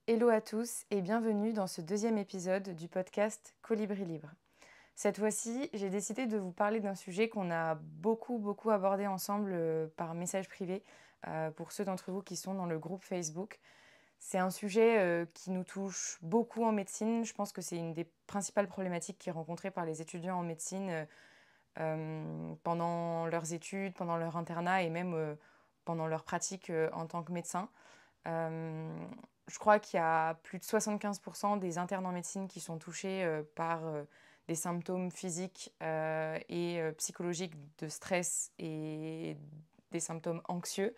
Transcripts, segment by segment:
Hello à tous et bienvenue dans ce deuxième épisode du podcast Colibri Libre. Cette fois-ci, j'ai décidé de vous parler d'un sujet qu'on a beaucoup abordé ensemble par message privé pour ceux d'entre vous qui sont dans le groupe Facebook. C'est un sujet qui nous touche beaucoup en médecine. Je pense que c'est une des principales problématiques qui est rencontrée par les étudiants en médecine pendant leurs études, pendant leur internat et même pendant leur pratique en tant que médecin. Euh, je crois qu'il y a plus de 75% des internes en médecine qui sont touchés par des symptômes physiques et psychologiques de stress et des symptômes anxieux.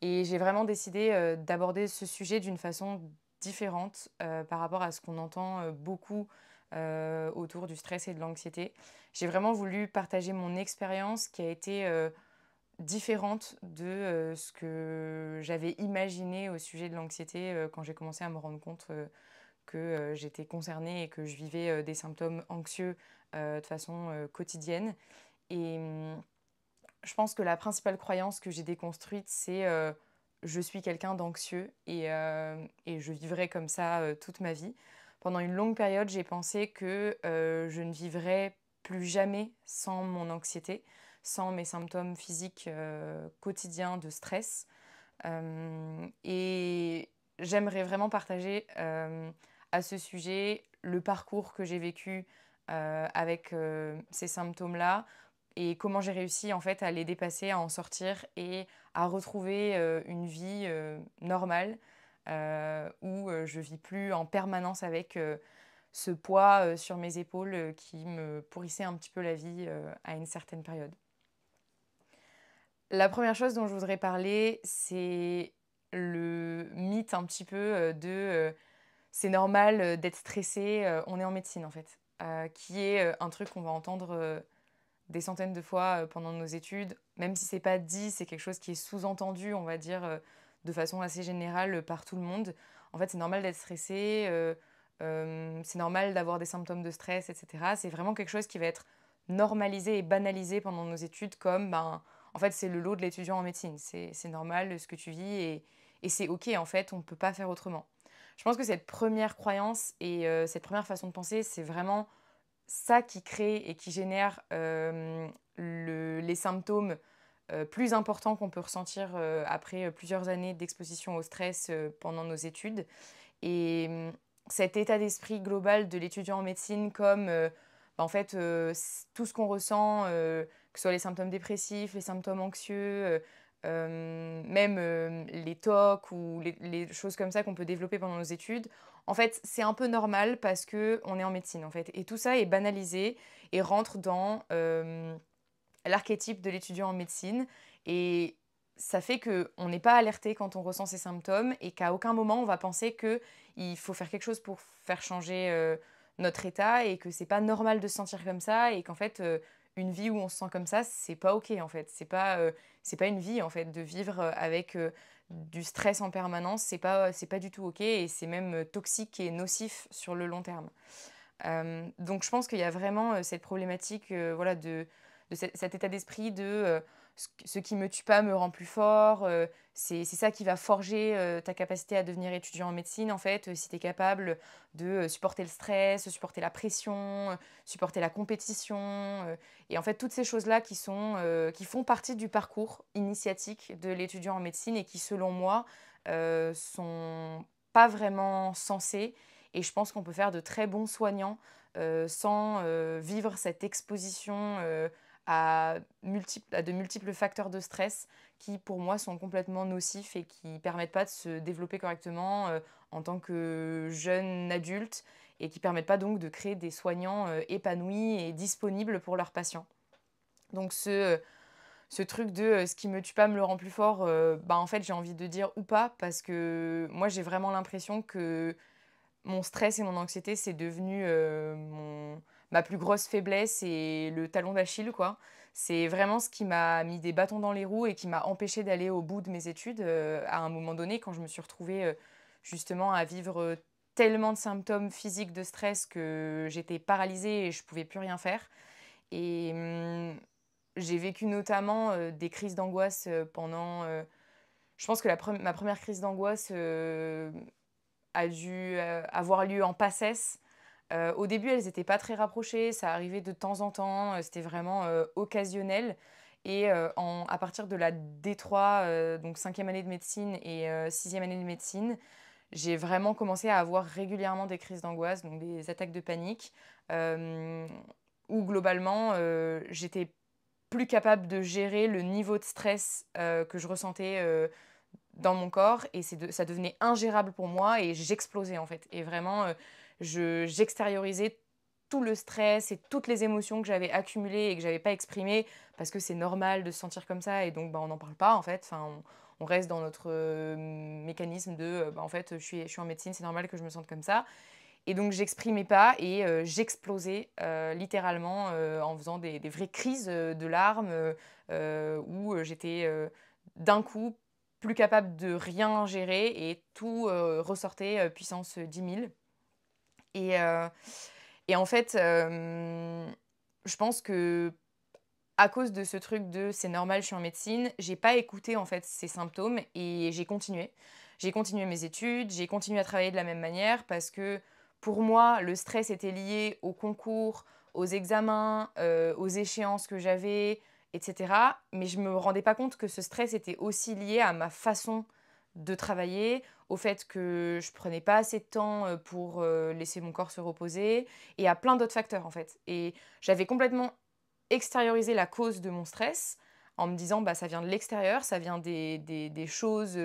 Et j'ai vraiment décidé d'aborder ce sujet d'une façon différente par rapport à ce qu'on entend beaucoup autour du stress et de l'anxiété. J'ai vraiment voulu partager mon expérience qui a été différente de ce que j'avais imaginé au sujet de l'anxiété quand j'ai commencé à me rendre compte que j'étais concernée et que je vivais des symptômes anxieux de façon quotidienne. Et je pense que la principale croyance que j'ai déconstruite, c'est je suis quelqu'un d'anxieux et je vivrai comme ça toute ma vie. Pendant une longue période, j'ai pensé que je ne vivrais plus jamais sans mon anxiété, sans mes symptômes physiques quotidiens de stress. Et j'aimerais vraiment partager à ce sujet le parcours que j'ai vécu avec ces symptômes-là et comment j'ai réussi en fait à les dépasser, à en sortir et à retrouver une vie normale où je vis plus en permanence avec ce poids sur mes épaules qui me pourrissait un petit peu la vie à une certaine période. La première chose dont je voudrais parler, c'est le mythe un petit peu c'est normal d'être stressé, on est en médecine en fait, qui est un truc qu'on va entendre des centaines de fois pendant nos études, même si c'est pas dit, c'est quelque chose qui est sous-entendu, on va dire, de façon assez générale par tout le monde. En fait, c'est normal d'être stressé, c'est normal d'avoir des symptômes de stress, etc. C'est vraiment quelque chose qui va être normalisé et banalisé pendant nos études comme, ben, en fait, c'est le lot de l'étudiant en médecine. C'est normal ce que tu vis et c'est OK, en fait, on ne peut pas faire autrement. Je pense que cette première croyance et cette première façon de penser, c'est vraiment ça qui crée et qui génère les symptômes plus importants qu'on peut ressentir après plusieurs années d'exposition au stress pendant nos études. Et cet état d'esprit global de l'étudiant en médecine comme bah, en fait tout ce qu'on ressent, que ce soit les symptômes dépressifs, les symptômes anxieux, même les TOC ou les choses comme ça qu'on peut développer pendant nos études, en fait c'est un peu normal parce qu'on est en médecine en fait. Et tout ça est banalisé et rentre dans l'archétype de l'étudiant en médecine. Et ça fait qu'on n'est pas alerté quand on ressent ces symptômes et qu'à aucun moment on va penser qu'il faut faire quelque chose pour faire changer notre état et que c'est pas normal de se sentir comme ça et qu'en fait une vie où on se sent comme ça c'est pas ok en fait, c'est pas une vie en fait de vivre avec du stress en permanence, c'est pas du tout ok et c'est même toxique et nocif sur le long terme. Donc je pense qu'il y a vraiment cette problématique voilà, de cet état d'esprit de ce qui me tue pas me rend plus fort. C'est ça qui va forger ta capacité à devenir étudiant en médecine, en fait, si tu es capable de supporter le stress, supporter la pression, supporter la compétition. Et en fait, toutes ces choses-là qui font partie du parcours initiatique de l'étudiant en médecine et qui, selon moi, sont pas vraiment censées et je pense qu'on peut faire de très bons soignants sans vivre cette exposition à de multiples facteurs de stress qui, pour moi, sont complètement nocifs et qui ne permettent pas de se développer correctement en tant que jeune adulte et qui ne permettent pas donc de créer des soignants épanouis et disponibles pour leurs patients. Donc ce truc de ce qui me tue pas me le rend plus fort, bah en fait j'ai envie de dire ou pas parce que moi j'ai vraiment l'impression que mon stress et mon anxiété, c'est devenu ma plus grosse faiblesse et le talon d'Achille, quoi. C'est vraiment ce qui m'a mis des bâtons dans les roues et qui m'a empêché d'aller au bout de mes études à un moment donné, quand je me suis retrouvée justement à vivre tellement de symptômes physiques de stress que j'étais paralysée et je pouvais plus rien faire. Et j'ai vécu notamment des crises d'angoisse pendant... je pense que ma première crise d'angoisse a dû avoir lieu en PACES. Au début, elles n'étaient pas très rapprochées, ça arrivait de temps en temps, c'était vraiment occasionnel. Et à partir de la D3, donc 5e année de médecine et 6e année de médecine, j'ai vraiment commencé à avoir régulièrement des crises d'angoisse, donc des attaques de panique, euh, où globalement, j'étais plus capable de gérer le niveau de stress que je ressentais dans mon corps et ça devenait ingérable pour moi et j'explosais en fait. Et vraiment, j'extériorisais tout le stress et toutes les émotions que j'avais accumulées et que j'avais pas exprimées parce que c'est normal de se sentir comme ça et donc bah, on n'en parle pas en fait. Enfin, on reste dans notre mécanisme de bah, en fait je suis en médecine, c'est normal que je me sente comme ça. Et donc j'exprimais pas et j'explosais littéralement en faisant des vraies crises de larmes où j'étais d'un coup plus capable de rien gérer et tout ressortait puissance 10 000. Et, euh, et en fait, je pense que à cause de ce truc de c'est normal, je suis en médecine, j'ai pas écouté en fait ces symptômes et j'ai continué. J'ai continué mes études, j'ai continué à travailler de la même manière parce que pour moi, le stress était lié au concours, aux examens, aux échéances que j'avais, etc. Mais je me rendais pas compte que ce stress était aussi lié à ma façon de travailler, au fait que je prenais pas assez de temps pour laisser mon corps se reposer et à plein d'autres facteurs en fait. Et j'avais complètement extérioriser la cause de mon stress en me disant bah ça vient de l'extérieur, ça vient des choses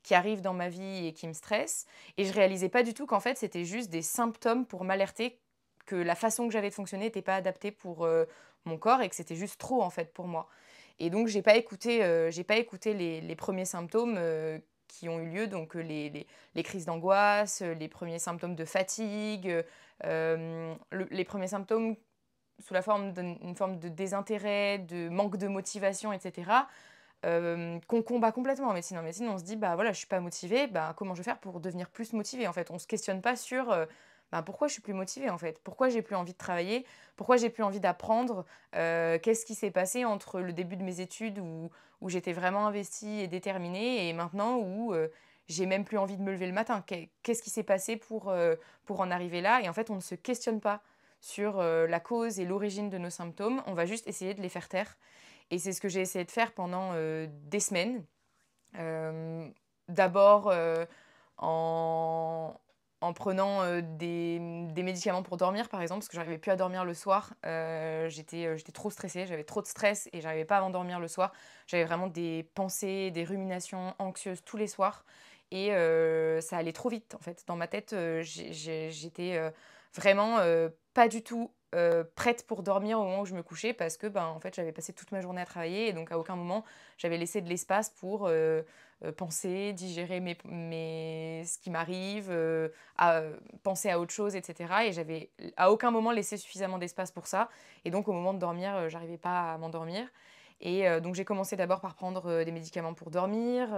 qui arrivent dans ma vie et qui me stressent. Et je réalisais pas du tout qu'en fait c'était juste des symptômes pour m'alerter que la façon que j'avais de fonctionner n'était pas adaptée pour mon corps et que c'était juste trop en fait pour moi. Et donc j'ai pas écouté les premiers symptômes qui ont eu lieu, donc les crises d'angoisse, les premiers symptômes de fatigue, les premiers symptômes sous la forme d'une forme de désintérêt, de manque de motivation, etc., qu'on combat complètement en médecine. En médecine, on se dit, bah voilà, je suis pas motivée, bah comment je vais faire pour devenir plus motivée en fait. On se questionne pas sur bah, pourquoi je suis plus motivée en fait, pourquoi j'ai plus envie de travailler, pourquoi j'ai plus envie d'apprendre, qu'est-ce qui s'est passé entre le début de mes études où j'étais vraiment investie et déterminée et maintenant où j'ai même plus envie de me lever le matin. Qu'est-ce qui s'est passé pour en arriver là? Et en fait, on ne se questionne pas sur la cause et l'origine de nos symptômes, on va juste essayer de les faire taire. Et c'est ce que j'ai essayé de faire pendant des semaines. Euh, D'abord en, en prenant des médicaments pour dormir, par exemple, parce que j'arrivais plus à dormir le soir. J'étais trop stressée, j'avais trop de stress et j'arrivais pas à m'endormir le soir. J'avais vraiment des pensées, des ruminations anxieuses tous les soirs. Et ça allait trop vite, en fait. Dans ma tête, j'étais vraiment pas du tout prête pour dormir au moment où je me couchais parce que ben, en fait, j'avais passé toute ma journée à travailler et donc à aucun moment j'avais laissé de l'espace pour penser, digérer ce qui m'arrive, penser à autre chose, etc. Et j'avais à aucun moment laissé suffisamment d'espace pour ça. Et donc au moment de dormir, j'arrivais pas à m'endormir. Et donc j'ai commencé d'abord par prendre des médicaments pour dormir.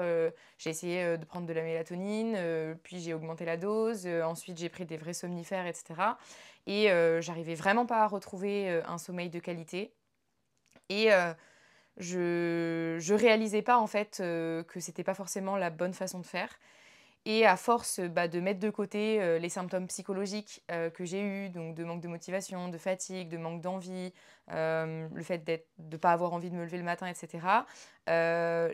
J'ai essayé de prendre de la mélatonine, puis j'ai augmenté la dose. Ensuite j'ai pris des vrais somnifères, etc. Et j'arrivais vraiment pas à retrouver un sommeil de qualité. Et je réalisais pas en fait que c'était pas forcément la bonne façon de faire. Et à force bah, de mettre de côté les symptômes psychologiques que j'ai eus, donc de manque de motivation, de fatigue, de manque d'envie, le fait de ne pas avoir envie de me lever le matin, etc.,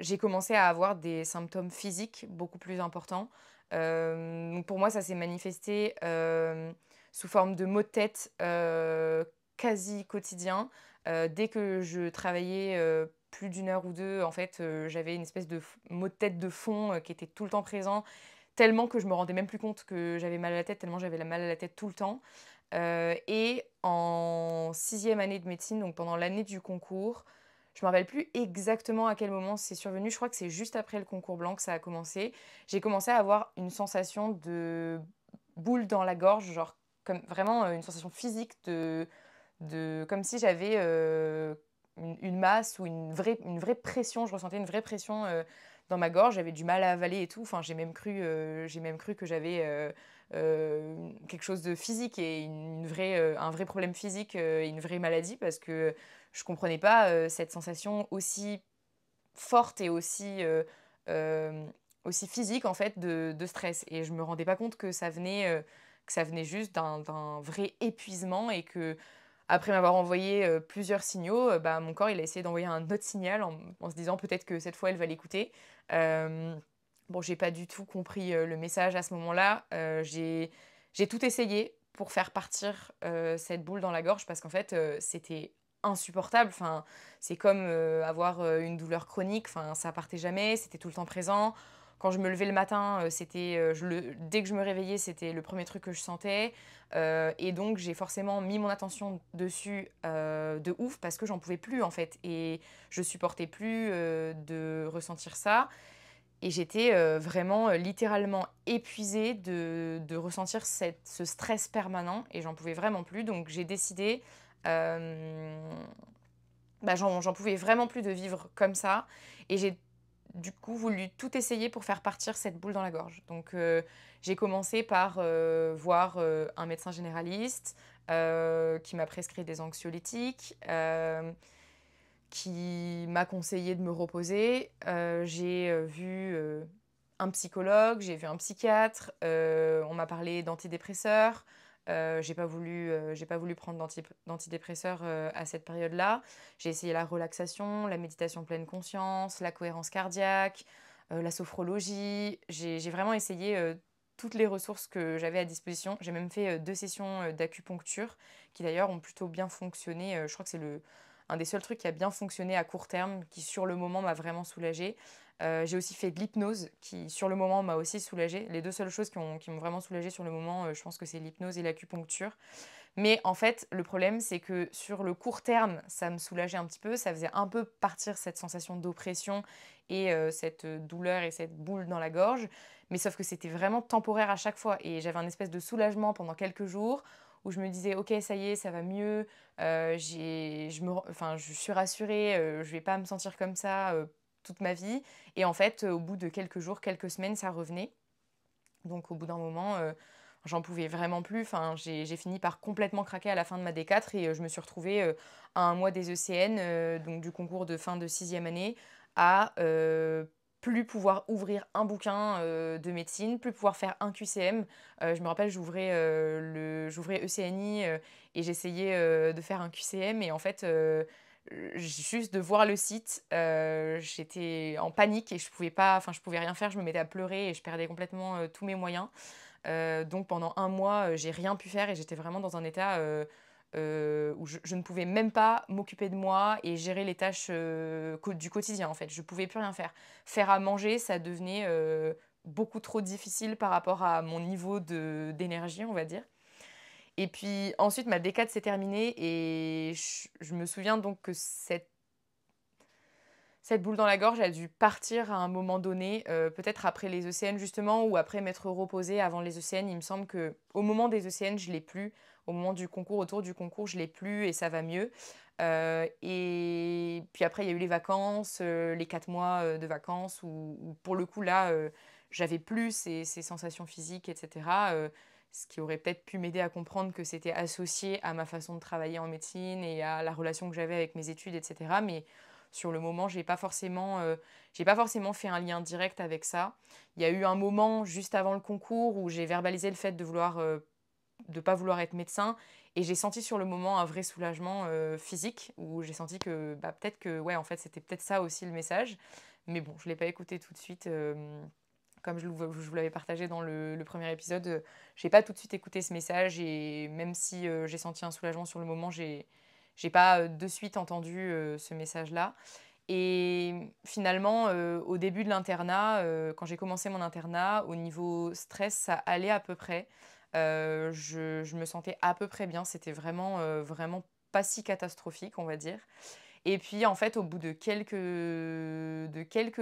j'ai commencé à avoir des symptômes physiques beaucoup plus importants. Donc pour moi, ça s'est manifesté sous forme de maux de tête quasi quotidiens. Dès que je travaillais plus d'une heure ou deux, en fait, j'avais une espèce de maux de tête de fond qui était tout le temps présent tellement que je me rendais même plus compte que j'avais mal à la tête, tellement j'avais mal à la tête tout le temps. Et en 6e année de médecine, donc pendant l'année du concours, je ne me rappelle plus exactement à quel moment c'est survenu. Je crois que c'est juste après le concours blanc que ça a commencé. J'ai commencé à avoir une sensation de boule dans la gorge, genre comme vraiment une sensation physique comme si j'avais une masse ou une vraie pression. Je ressentais une vraie pression dans ma gorge, j'avais du mal à avaler et tout. Enfin, j'ai même cru que j'avais quelque chose de physique et un vrai problème physique et une vraie maladie parce que je comprenais pas cette sensation aussi forte et aussi euh, aussi physique en fait de stress et je me rendais pas compte que ça venait juste d'un vrai épuisement et qu'après m'avoir envoyé, plusieurs signaux, bah, mon corps il a essayé d'envoyer un autre signal en se disant: «Peut-être que cette fois elle va l'écouter». Hem, bon j'ai pas du tout compris, le message à ce moment-là, j'ai tout essayé pour faire partir, cette boule dans la gorge parce qu'en fait, c'était insupportable. Enfin, c'est comme, avoir, une douleur chronique, enfin ça partait jamais, c'était tout le temps présent. Quand je me levais le matin, c'était, dès que je me réveillais, c'était le premier truc que je sentais, et donc j'ai forcément mis mon attention dessus, de ouf parce que j'en pouvais plus, en fait et je supportais plus, de ressentir ça et j'étais, vraiment, littéralement épuisée de ressentir ce stress permanent et j'en pouvais vraiment plus donc j'ai décidé, hem bah, j'en pouvais vraiment plus de vivre comme ça et j'ai du coup voulu tout essayer pour faire partir cette boule dans la gorge. Donc j'ai commencé par, voir, un médecin généraliste, qui m'a prescrit des anxiolytiques, qui m'a conseillé de me reposer. J'ai, vu, un psychologue, j'ai vu un psychiatre, on m'a parlé d'antidépresseurs. J'ai pas voulu prendre d'antidépresseurs, à cette période-là. J'ai essayé la relaxation, la méditation pleine conscience, la cohérence cardiaque, la sophrologie. J'ai vraiment essayé, toutes les ressources que j'avais à disposition. J'ai même fait, 2 sessions, d'acupuncture qui d'ailleurs ont plutôt bien fonctionné, je crois que c'est le un des seuls trucs qui a bien fonctionné à court terme, qui sur le moment m'a vraiment soulagée. J'ai aussi fait de l'hypnose qui sur le moment m'a aussi soulagée. Les 2 seules choses qui m'ont vraiment soulagée sur le moment, je pense que c'est l'hypnose et l'acupuncture. Mais en fait, le problème, c'est que sur le court terme, ça me soulageait un petit peu, ça faisait un peu partir cette sensation d'oppression et cette, douleur et cette boule dans la gorge. Mais sauf que c'était vraiment temporaire à chaque fois et j'avais un espèce de soulagement pendant quelques jours où je me disais: «OK, ça y est, ça va mieux, je suis rassurée, je vais pas me sentir comme ça, toute ma vie» et en fait, au bout de quelques jours, quelques semaines, ça revenait. Donc au bout d'un moment, j'en pouvais vraiment plus. Enfin, j'ai fini par complètement craquer à la fin de ma D4 et je me suis retrouvée, à 1 mois des ECN, donc du concours de fin de sixième année, à, plus pouvoir ouvrir un bouquin, de médecine, plus pouvoir faire un QCM. Je me rappelle, j'ouvrais ECNI, et j'essayais, de faire un QCM et en fait, juste de voir le site, j'étais en panique et je pouvais rien faire. Je me mettais à pleurer et je perdais complètement, tous mes moyens. Donc pendant un mois, j'ai rien pu faire et j'étais vraiment dans un état, où je ne pouvais même pas m'occuper de moi et gérer les tâches, du quotidien, en fait. Je pouvais plus rien faire. Faire à manger, ça devenait, beaucoup trop difficile par rapport à mon niveau d'énergie, on va dire. Et puis ensuite ma D4 s'est terminée et je me souviens donc que cette boule dans la gorge, elle a dû partir à un moment donné, peut-être après les ECN justement ou après m'être reposée avant les ECN. Il me semble que au moment des ECN, je l'ai plus. Au moment du concours, autour du concours, je l'ai plus et ça va mieux. Et puis après, il y a eu les vacances, les 4 mois, de vacances où pour le coup là, j'avais plus ces sensations physiques et cetera, ce qui aurait peut-être pu m'aider à comprendre que c'était associé à ma façon de travailler en médecine et à la relation que j'avais avec mes études et cetera. Mais sur le moment, j'ai pas forcément fait un lien direct avec ça. Il y a eu un moment juste avant le concours où j'ai verbalisé le fait de pas vouloir être médecin et j'ai senti sur le moment un vrai soulagement, physique où j'ai senti que, bah, peut-être que, ouais, en fait, c'était peut-être ça aussi le message. Mais bon, je l'ai pas écouté tout de suite, comme je vous l'avais partagé dans le 1er épisode, j'ai pas tout de suite écouté ce message et même si, j'ai senti un soulagement sur le moment, j'ai pas, de suite entendu, ce message-là et finalement, au début de l'internat, quand j'ai commencé mon internat, au niveau stress, ça allait à peu près. Je me sentais à peu près bien. C'était vraiment, vraiment pas si catastrophique, on va dire. Et puis, en fait, au bout de quelques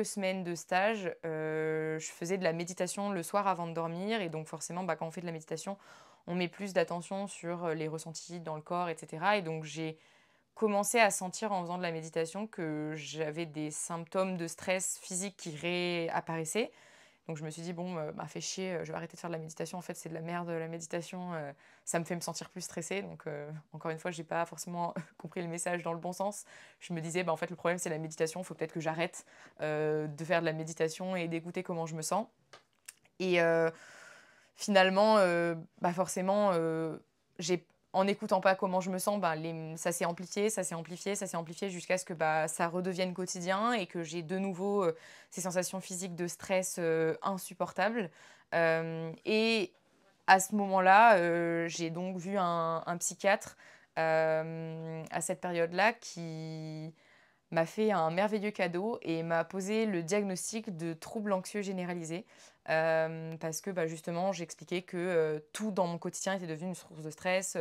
semaines de stage, je faisais de la méditation le soir avant de dormir et donc forcément, bah, quand on fait de la méditation, on met plus d'attention sur, les ressentis dans le corps et cetera et donc j'ai commencé à sentir en faisant de la méditation que j'avais des symptômes de stress physique qui réapparaissaient. Donc je me suis dit: «Bon, bah, fais chier, je vais arrêter de faire de la méditation. En fait, c'est de la merde, la méditation, ça me fait me sentir plus stressée». Donc encore une fois, j'ai pas forcément compris le message dans le bon sens. Je me disais: «Bah, en fait, le problème, c'est la méditation. Il faut peut-être que j'arrête, de faire de la méditation et d'écouter comment je me sens». Et finalement, bah, forcément, j'ai en n'écoutant pas comment je me sens, bah, ça s'est amplifié, ça s'est amplifié, ça s'est amplifié jusqu'à ce que, bah, ça redevienne quotidien et que j'ai de nouveau, ces sensations physiques de stress, insupportables. Et à ce moment-là, j'ai donc vu un psychiatre, à cette période-là qui m'a fait un merveilleux cadeau et m'a posé le diagnostic de trouble anxieux généralisé. Parce que, bah, justement, j'expliquais que, tout dans mon quotidien était devenu une source de stress.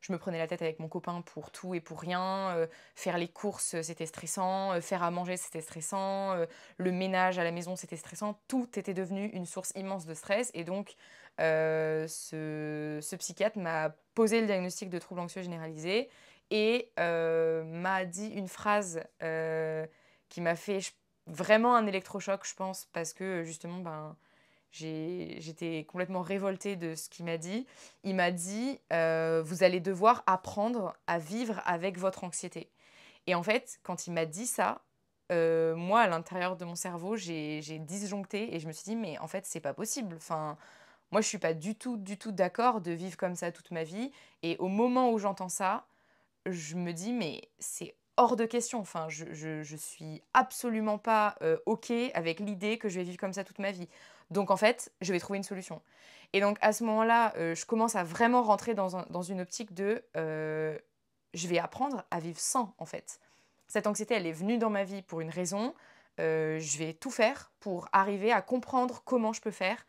Je me prenais la tête avec mon copain pour tout et pour rien. Faire les courses, c'était stressant. Faire à manger, c'était stressant. Le ménage à la maison, c'était stressant. Tout était devenu une source immense de stress et donc ce psychiatre m'a posé le diagnostic de trouble anxieux généralisé et m'a dit une phrase, qui m'a fait vraiment un électrochoc, je pense, parce que justement, ben, j'étais complètement révoltée de ce qu'il m'a dit. Il m'a dit: «Vous allez devoir apprendre à vivre avec votre anxiété». Et en fait, quand il m'a dit ça, moi, à l'intérieur de mon cerveau, j'ai disjoncté et je me suis dit: «Mais en fait, c'est pas possible. Enfin, moi, je suis pas du tout d'accord de vivre comme ça toute ma vie». Et au moment où j'entends ça, je me dis: «Mais c'est hors de question». Enfin, je suis absolument pas, OK avec l'idée que je vais vivre comme ça toute ma vie. Donc en fait, je vais trouver une solution. Et donc à ce moment-là, je commence à vraiment rentrer dans une optique de, je vais apprendre à vivre sans, en fait. Cette anxiété, elle est venue dans ma vie pour une raison. Je vais tout faire pour arriver à comprendre comment je peux faire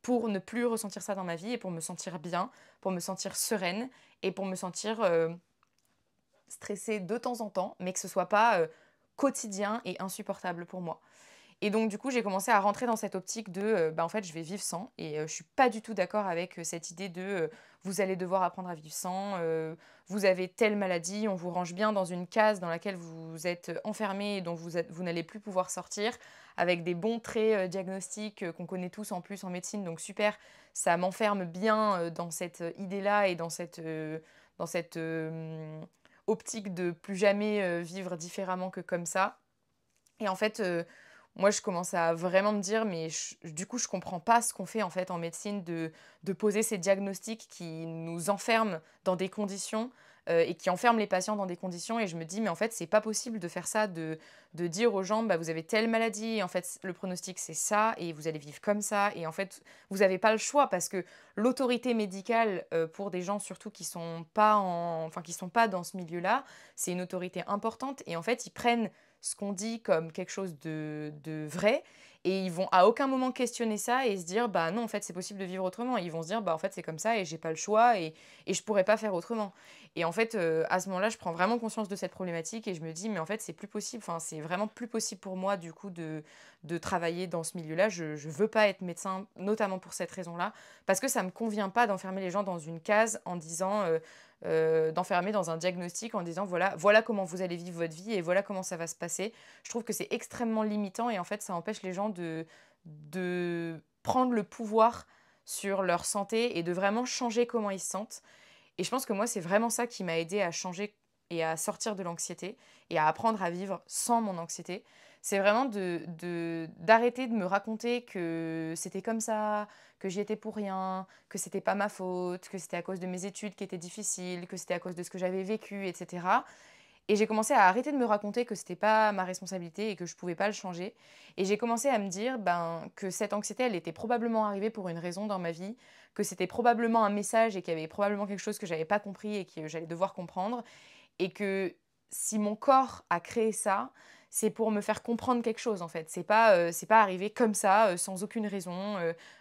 pour ne plus ressentir ça dans ma vie et pour me sentir bien, pour me sentir sereine et pour me sentir, stressée de temps en temps, mais que ce soit pas, quotidien et insupportable pour moi. Et donc du coup, j'ai commencé à rentrer dans cette optique de, bah, en fait, je vais vivre sans et je suis pas du tout d'accord avec, cette idée de, vous allez devoir apprendre à vivre sans, vous avez telle maladie, on vous range bien dans une case dans laquelle vous êtes enfermé et dont vous n'allez plus pouvoir sortir, avec des bons traits, diagnostiques, qu'on connaît tous en plus en médecine, donc super. Ça m'enferme bien, dans cette idée-là et dans cette, optique de plus jamais, vivre différemment que comme ça. Et en fait, moi, je commence à vraiment me dire: «Mais du coup, je comprends pas ce qu'on fait, en fait, en médecine de poser ces diagnostics qui nous enferment dans des conditions, et qui enferment les patients dans des conditions». Et je me dis: «Mais en fait, c'est pas possible de faire ça, de dire aux gens: "Bah, vous avez telle maladie et en fait, le pronostic, c'est ça et vous allez vivre comme ça"». Et en fait, vous avez pas le choix parce que l'autorité médicale, pour des gens surtout qui sont pas dans ce milieu-là, c'est une autorité importante et en fait, ils prennent ce qu'on dit comme quelque chose de vrai et ils vont à aucun moment questionner ça et se dire: «Bah, non, en fait, c'est possible de vivre autrement». Ils vont se dire: «Bah, en fait, c'est comme ça et j'ai pas le choix et je pourrais pas faire autrement». Et en fait, à ce moment-là, je prends vraiment conscience de cette problématique et je me dis: «Mais en fait, c'est plus possible, enfin, c'est vraiment plus possible pour moi, du coup, de travailler dans ce milieu-là». Je veux pas être médecin, notamment pour cette raison-là, parce que ça me convient pas d'enfermer les gens dans une case en disant, d'enfermer dans un diagnostic en disant: «Voilà comment vous allez vivre votre vie et voilà comment ça va se passer». Je trouve que c'est extrêmement limitant et en fait, ça empêche les gens de prendre le pouvoir sur leur santé et de vraiment changer comment ils se sentent. Et je pense que moi, c'est vraiment ça qui m'a aidée à changer et à sortir de l'anxiété et à apprendre à vivre sans mon anxiété. C'est vraiment d'arrêter de me raconter que c'était comme ça, que j'y étais pour rien, que c'était pas ma faute, que c'était à cause de mes études qui étaient difficiles, que c'était à cause de ce que j'avais vécu, etc. Et j'ai commencé à arrêter de me raconter que c'était pas ma responsabilité et que je pouvais pas le changer. Et j'ai commencé à me dire, ben, que cette anxiété, elle était probablement arrivée pour une raison dans ma vie, que c'était probablement un message et qu'il y avait probablement quelque chose que j'avais pas compris et que j'allais devoir comprendre. Et que si mon corps a créé ça, c'est pour me faire comprendre quelque chose, en fait. C'est pas arrivé comme ça, sans aucune raison,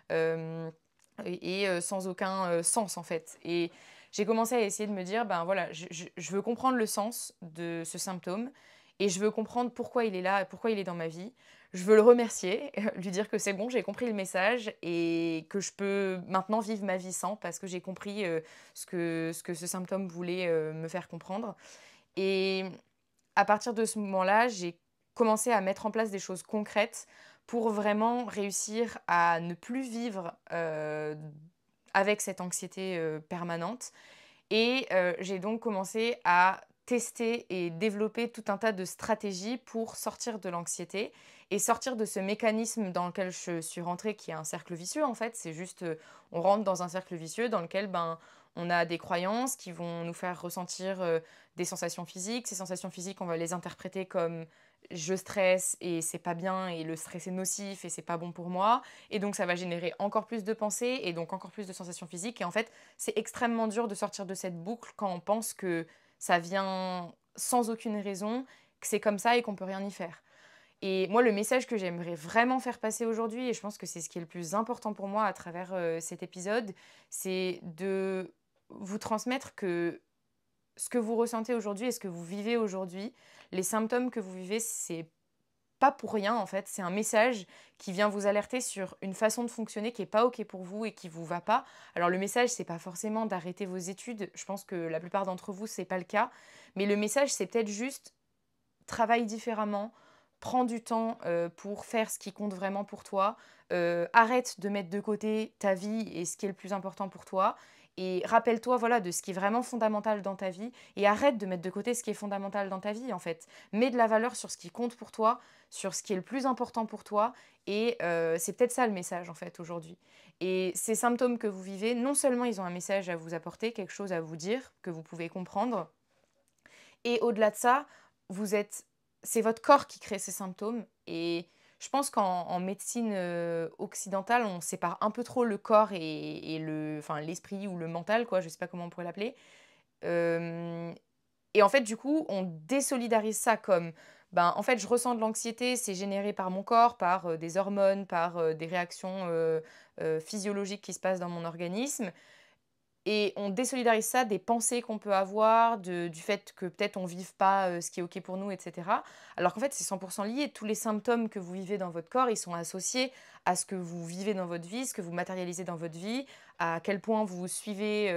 sans aucun, sens, en fait. Et j'ai commencé à essayer de me dire: «Ben, voilà, je veux comprendre le sens de ce symptôme et je veux comprendre pourquoi il est là et pourquoi il est dans ma vie. Je veux le remercier, lui dire que c'est bon, j'ai compris le message et que je peux maintenant vivre ma vie sans parce que j'ai compris, ce que ce symptôme voulait, me faire comprendre». Et à partir de ce moment-là, j'ai commencé à mettre en place des choses concrètes pour vraiment réussir à ne plus vivre, avec cette anxiété, permanente. Et j'ai donc commencé à tester et développer tout un tas de stratégies pour sortir de l'anxiété et sortir de ce mécanisme dans lequel je suis rentrée, qui est un cercle vicieux en fait. C'est juste, on rentre dans un cercle vicieux dans lequel, ben, on a des croyances qui vont nous faire ressentir, des sensations physiques. Ces sensations physiques, on va les interpréter comme: «Je stresse et c'est pas bien et le stress est nocif et c'est pas bon pour moi», et donc ça va générer encore plus de pensées et donc encore plus de sensations physiques, et en fait, c'est extrêmement dur de sortir de cette boucle quand on pense que ça vient sans aucune raison, que c'est comme ça et qu'on peut rien y faire. Et moi, le message que j'aimerais vraiment faire passer aujourd'hui, et je pense que c'est ce qui est le plus important pour moi à travers, cet épisode, c'est de vous transmettre que ce que vous ressentez aujourd'hui et ce que vous vivez aujourd'hui, les symptômes que vous vivez, c'est pas pour rien en fait, c'est un message qui vient vous alerter sur une façon de fonctionner qui est pas OK pour vous et qui vous va pas. Alors le message, c'est pas forcément d'arrêter vos études, je pense que la plupart d'entre vous, c'est pas le cas, mais le message, c'est peut-être juste: travaille différemment, prends du temps, pour faire ce qui compte vraiment pour toi, arrête de mettre de côté ta vie et ce qui est le plus important pour toi, et rappelle-toi, voilà, de ce qui est vraiment fondamental dans ta vie, et arrête de mettre de côté ce qui est fondamental dans ta vie, en fait. Mets de la valeur sur ce qui compte pour toi, sur ce qui est le plus important pour toi, et c'est peut-être ça le message, en fait, aujourd'hui. Et ces symptômes que vous vivez, non seulement ils ont un message à vous apporter, quelque chose à vous dire, que vous pouvez comprendre, et au-delà de ça, vous êtes c'est votre corps qui crée ces symptômes, et je pense qu'en médecine, occidentale, on sépare un peu trop le corps et l'esprit ou le mental quoi, je sais pas comment on pourrait l'appeler. Hem Et en fait, du coup, on désolidarise ça comme, ben, en fait, je ressens de l'anxiété, c'est généré par mon corps, par, des hormones, par, des réactions, physiologiques qui se passent dans mon organisme. Et on désolidarise ça des pensées qu'on peut avoir, du fait que peut-être on vive pas, ce qui est OK pour nous, et cetera. Alors qu'en fait, c'est 100 lié. Tous les symptômes que vous vivez dans votre corps, ils sont associés à ce que vous vivez dans votre vie, ce que vous matérialisez dans votre vie, à quel point vous suivez,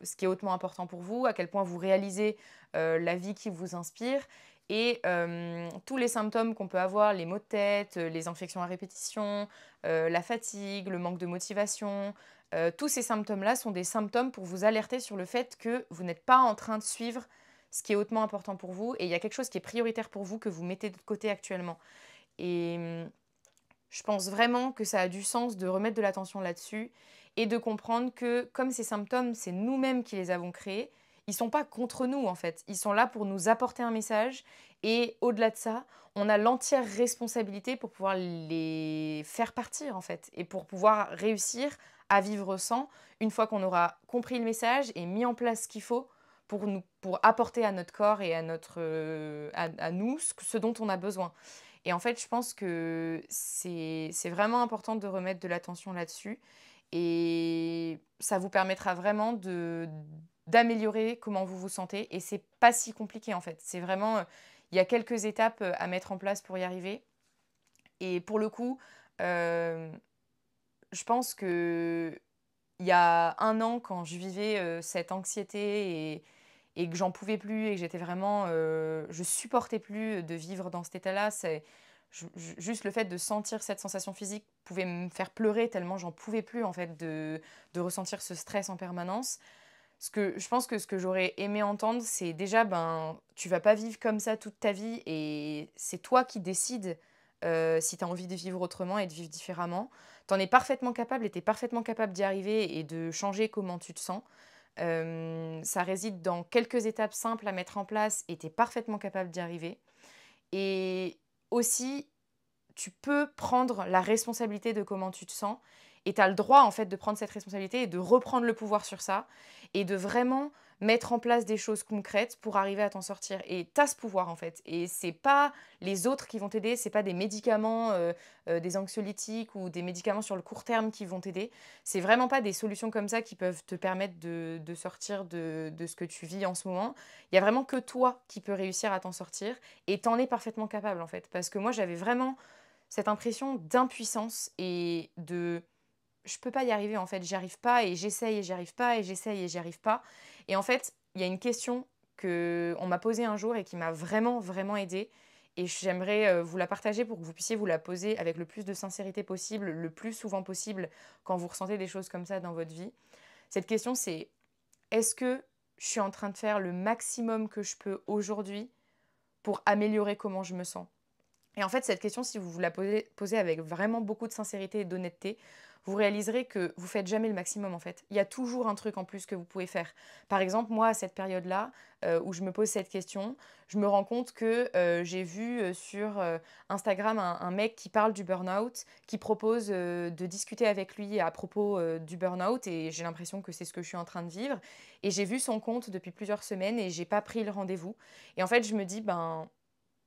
ce qui est hautement important pour vous, à quel point vous réalisez, la vie qui vous inspire, et tous les symptômes qu'on peut avoir, les maux de tête, les infections à répétition, la fatigue, le manque de motivation, tous ces symptômes-là sont des symptômes pour vous alerter sur le fait que vous n'êtes pas en train de suivre ce qui est hautement important pour vous, et il y a quelque chose qui est prioritaire pour vous que vous mettez de côté actuellement. Et je pense vraiment que ça a du sens de remettre de l'attention là-dessus et de comprendre que comme ces symptômes, c'est nous-mêmes qui les avons créés, ils sont pas contre nous en fait. Ils sont là pour nous apporter un message, et au-delà de ça, on a l'entière responsabilité pour pouvoir les faire partir en fait et pour pouvoir réussir à vivre sans, une fois qu'on aura compris le message et mis en place ce qu'il faut pour apporter à notre corps et à notre, à nous ce dont on a besoin. Et en fait, je pense que c'est vraiment important de remettre de l'attention là-dessus, et ça vous permettra vraiment d'améliorer comment vous vous sentez, et c'est pas si compliqué, en fait. C'est vraiment, il y a quelques étapes, à mettre en place pour y arriver, et pour le coup, hem, je pense qu'il y a 1 an, quand je vivais, cette anxiété et que j'en pouvais plus et que j'étais vraiment, je supportais plus de vivre dans cet état-là. C'est juste le fait de sentir cette sensation physique pouvait me faire pleurer tellement j'en pouvais plus en fait de ressentir ce stress en permanence. Je pense que ce que j'aurais aimé entendre, c'est déjà, ben, tu vas pas vivre comme ça toute ta vie, et c'est toi qui décides, si tu as envie de vivre autrement et de vivre différemment. Tu en es parfaitement capable et tu es parfaitement capable d'y arriver et de changer comment tu te sens. Ça réside dans quelques étapes simples à mettre en place et tu es parfaitement capable d'y arriver. Et aussi, tu peux prendre la responsabilité de comment tu te sens, et tu as le droit en fait de prendre cette responsabilité et de reprendre le pouvoir sur ça et de vraiment mettre en place des choses concrètes pour arriver à t'en sortir, et tu as ce pouvoir en fait, et c'est pas les autres qui vont t'aider, c'est pas des médicaments, des anxiolytiques ou des médicaments sur le court terme qui vont t'aider. C'est vraiment pas des solutions comme ça qui peuvent te permettre de sortir de ce que tu vis en ce moment. Il y a vraiment que toi qui peux réussir à t'en sortir, et tu en es parfaitement capable en fait, parce que moi j'avais vraiment cette impression d'impuissance et de: «Je peux pas y arriver en fait, j'y arrive pas et j'essaye et j'y arrive pas et j'essaye et j'y arrive pas». Et en fait, il y a une question qu'on m'a posée un jour et qui m'a vraiment, vraiment aidée, et j'aimerais vous la partager pour que vous puissiez vous la poser avec le plus de sincérité possible, le plus souvent possible quand vous ressentez des choses comme ça dans votre vie. Cette question, c'est: est-ce que je suis en train de faire le maximum que je peux aujourd'hui pour améliorer comment je me sens? Et en fait, cette question, si vous vous la posez avec vraiment beaucoup de sincérité et d'honnêteté, vous réaliserez que vous faites jamais le maximum en fait. Il y a toujours un truc en plus que vous pouvez faire. Par exemple, moi, à cette période-là, où je me pose cette question, je me rends compte que j'ai vu sur Instagram un mec qui parle du burn-out, qui propose de discuter avec lui à propos du burn-out, et j'ai l'impression que c'est ce que je suis en train de vivre. Et j'ai vu son compte depuis plusieurs semaines et j'ai pas pris le rendez-vous. Et en fait, je me dis, ben,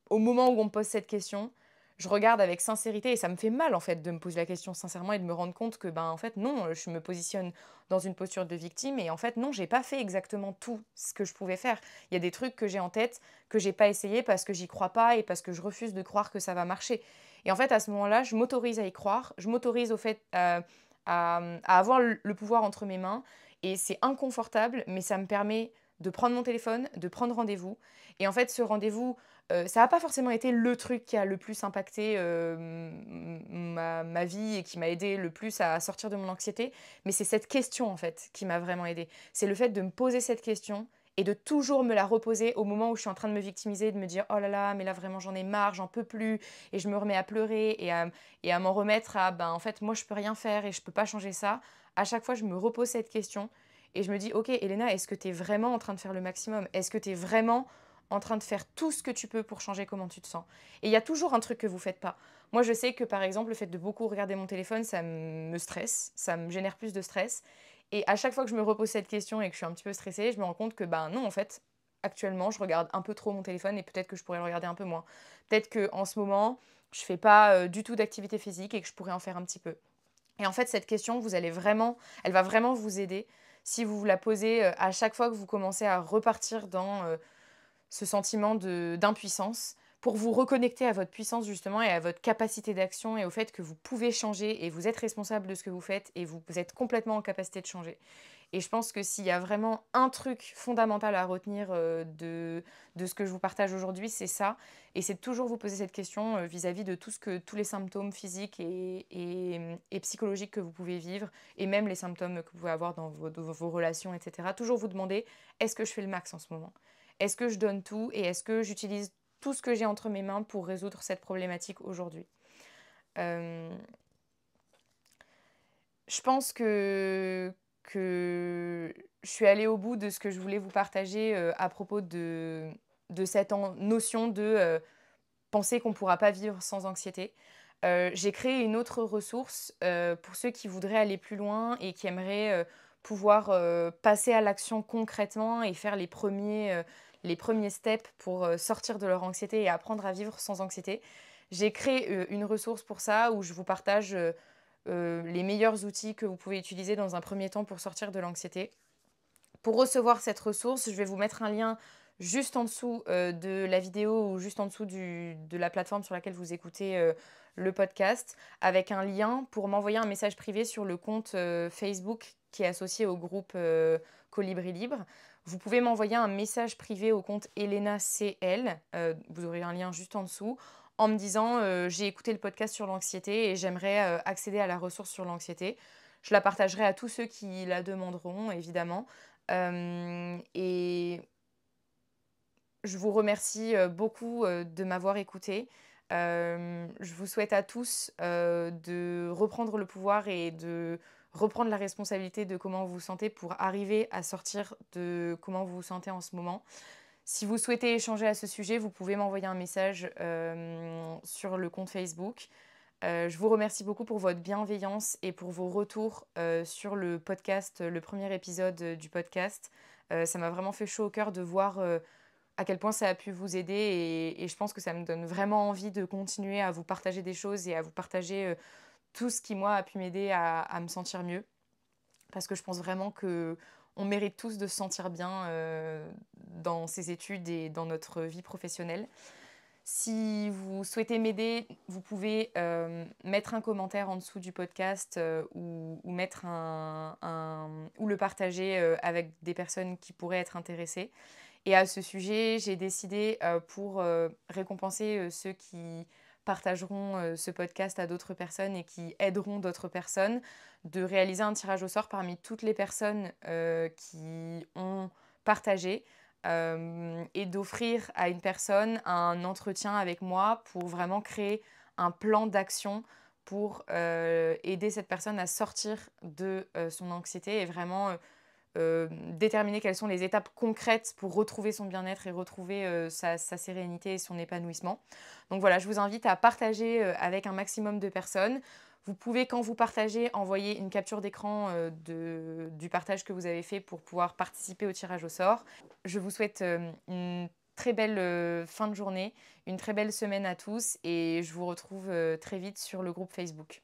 au moment où on me pose cette question, je regarde avec sincérité et ça me fait mal en fait de me poser la question sincèrement et de me rendre compte que ben en fait non, je me positionne dans une posture de victime et en fait non, j'ai pas fait exactement tout ce que je pouvais faire. Il y a des trucs que j'ai en tête que j'ai pas essayé parce que j'y crois pas et parce que je refuse de croire que ça va marcher. Et en fait à ce moment-là, je m'autorise à y croire, je m'autorise au fait à avoir le pouvoir entre mes mains et c'est inconfortable mais ça me permet de prendre mon téléphone, de prendre rendez-vous. Et en fait, ce rendez-vous, ça n'a pas forcément été le truc qui a le plus impacté ma vie et qui m'a aidé le plus à sortir de mon anxiété, mais c'est cette question en fait qui m'a vraiment aidée. C'est le fait de me poser cette question et de toujours me la reposer au moment où je suis en train de me victimiser, de me dire oh là là, mais là vraiment j'en ai marre, j'en peux plus, et je me remets à pleurer et à m'en remettre à ben en fait moi je peux rien faire et je peux pas changer ça. À chaque fois je me repose cette question et je me dis ok Elena, est-ce que tu es vraiment en train de faire le maximum? Est-ce que tu es vraiment en train de faire tout ce que tu peux pour changer comment tu te sens? Et il y a toujours un truc que vous faites pas. Moi, je sais que par exemple, le fait de beaucoup regarder mon téléphone, ça me stresse, ça me génère plus de stress. Et à chaque fois que je me repose cette question et que je suis un petit peu stressée, je me rends compte que ben non, en fait, actuellement, je regarde un peu trop mon téléphone et peut-être que je pourrais le regarder un peu moins. Peut-être que en ce moment, je fais pas du tout d'activité physique et que je pourrais en faire un petit peu. Et en fait, cette question, elle va vraiment vous aider si vous vous la posez à chaque fois que vous commencez à repartir dans ce sentiment d'impuissance, pour vous reconnecter à votre puissance justement et à votre capacité d'action et au fait que vous pouvez changer et vous êtes responsable de ce que vous faites et vous êtes complètement en capacité de changer. Et je pense que s'il y a vraiment un truc fondamental à retenir de ce que je vous partage aujourd'hui, c'est ça. Et c'est de toujours vous poser cette question vis-à-vis de tous les symptômes physiques et psychologiques que vous pouvez vivre, et même les symptômes que vous pouvez avoir dans vos relations, etc. Toujours vous demander, est-ce que je fais le max en ce moment? Est-ce que je donne tout et est-ce que j'utilise tout ce que j'ai entre mes mains pour résoudre cette problématique aujourd'hui? Euh, je pense que je suis allée au bout de ce que je voulais vous partager à propos de cette notion de penser qu'on ne pourra pas vivre sans anxiété. J'ai créé une autre ressource pour ceux qui voudraient aller plus loin et qui aimeraient pouvoir passer à l'action concrètement et faire les premiers steps pour sortir de leur anxiété et apprendre à vivre sans anxiété. J'ai créé une ressource pour ça où je vous partage les meilleurs outils que vous pouvez utiliser dans un premier temps pour sortir de l'anxiété. Pour recevoir cette ressource, je vais vous mettre un lien juste en dessous de la vidéo ou juste en dessous de la plateforme sur laquelle vous écoutez le podcast, avec un lien pour m'envoyer un message privé sur le compte Facebook qui est associé au groupe Colibri Libre. Vous pouvez m'envoyer un message privé au compte Elena CL, vous aurez un lien juste en dessous, en me disant j'ai écouté le podcast sur l'anxiété et j'aimerais accéder à la ressource sur l'anxiété. Je la partagerai à tous ceux qui la demanderont, évidemment. Et je vous remercie beaucoup de m'avoir écouté. Je vous souhaite à tous de reprendre le pouvoir et de reprendre la responsabilité de comment vous vous sentez pour arriver à sortir de comment vous vous sentez en ce moment. Si vous souhaitez échanger à ce sujet, vous pouvez m'envoyer un message sur le compte Facebook. Je vous remercie beaucoup pour votre bienveillance et pour vos retours sur le podcast, le premier épisode du podcast. Ça m'a vraiment fait chaud au cœur de voir à quel point ça a pu vous aider et je pense que ça me donne vraiment envie de continuer à vous partager des choses et à vous partager tout ce qui, moi, a pu m'aider à me sentir mieux. Parce que je pense vraiment que on mérite tous de se sentir bien dans ses études et dans notre vie professionnelle. Si vous souhaitez m'aider, vous pouvez mettre un commentaire en dessous du podcast ou mettre ou le partager avec des personnes qui pourraient être intéressées. Et à ce sujet, j'ai décidé, pour, récompenser, ceux qui partageront, ce podcast à d'autres personnes et qui aideront d'autres personnes, de réaliser un tirage au sort parmi toutes les personnes, qui ont partagé, et d'offrir à une personne un entretien avec moi pour vraiment créer un plan d'action pour, aider cette personne à sortir de, son anxiété et vraiment, déterminer quelles sont les étapes concrètes pour retrouver son bien-être et retrouver, sa sérénité et son épanouissement. Donc voilà, je vous invite à partager, avec un maximum de personnes. Vous pouvez, quand vous partagez, envoyer une capture d'écran, du partage que vous avez fait pour pouvoir participer au tirage au sort. Je vous souhaite, une très belle, fin de journée, une très belle semaine à tous et je vous retrouve, très vite sur le groupe Facebook.